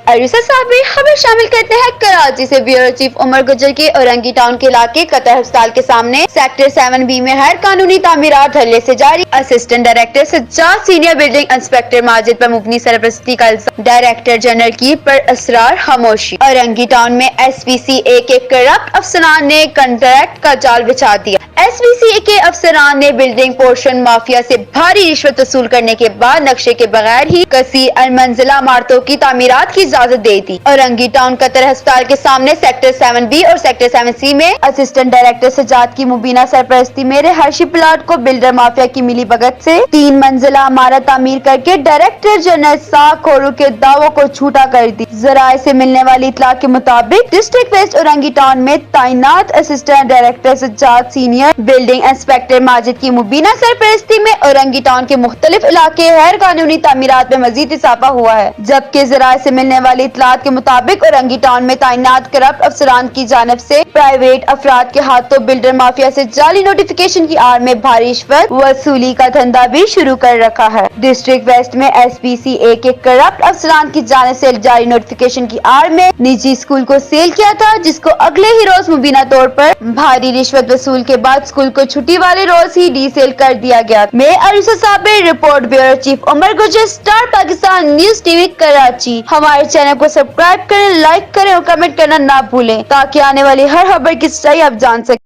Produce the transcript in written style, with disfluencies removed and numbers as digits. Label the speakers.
Speaker 1: عروسہ صاحب بھی خبر شامل کرتے ہیں کراچی سے۔ بیورو چیف عمر گجر کے اورنگی ٹاؤن کے علاقے قطر ہسپتال کے سامنے سیکٹر 7B میں غیر قانونی تعمیرات دھڑلے سے جاری۔ Assistant director Sajjad, senior building inspector Majid پر مبنی سرپرستی کا الزام، ڈائریکٹر جنرل کی پراسرار خاموشی۔ اورنگی ٹاؤن میں SPCA کے کرپٹ افسران نے کنٹریکٹ کا جال بچھا دیا۔ SPCA کے افسران نے بلڈنگ پورشن مافیا سے بھاری رشوت وصول کرنے کے بعد نقشے کے بغیر ہی کثیر المنزلہ عمارتوں کی تعمیرات کی اجازت دے دی۔ اورنگی ٹاؤن قطر ہسپتال کے سامنے سیکٹر 7B اور سیکٹر 7C میں اسسٹنٹ ڈائریکٹر سجاد کی مبینہ سرپرستی میں رہائشی پلاٹ کو بلڈر مافیا کی ملی بھگت سے 3 منزلہ عمارت تعمیر کر کے ڈائریکٹر جنرل ساکھ کھورو کے دعووں کو جھوٹا کر دی۔ ذرائع سے ملنے والی اطلاع کے مطابق ڈسٹرکٹ ویسٹ اورنگی ٹاؤن میں تعینات assistant director Sajjad, senior building inspector Majid کی مبینہ سرپرستی میں اورنگی ٹاؤن کے مختلف علاقے غیر قانونی تعمیرات میں مزید اضافہ ہوا ہے، جبکہ ذرائع سے ملنے والی اطلاعات کے مطابق اورنگی ٹاؤن میں تعینات کرپٹ افسران کی جانب سے پرائیویٹ افراد کے ہاتھوں بلڈر مافیا سے جعلی نوٹیفکیشن کی آڑ میں بھاری رشوت وصولی کا دھندا بھی شروع کر رکھا ہے۔ ڈسٹرکٹ ویسٹ میں SPCA کے کرپٹ افسران کی جانب سے جعلی نوٹیفکیشن کی آڑ میں نجی اسکول کو سیل کیا تھا، جس کو اگلے ہی روز مبینہ طور پر بھاری رشوت وصول کے بعد اسکول کو چھٹی والے روز ہی ڈی سیل کر دیا گیا۔ میں Aroosa Sabir report, bureau chief Umar Gujjar, star Pakistan news TV Karachi. ہمارے چینل کو سبسکرائب کریں، لائک کریں اور کمنٹ کرنا نہ بھولیں تاکہ آنے والی ہر خبر کی سچائی آپ جان سکیں۔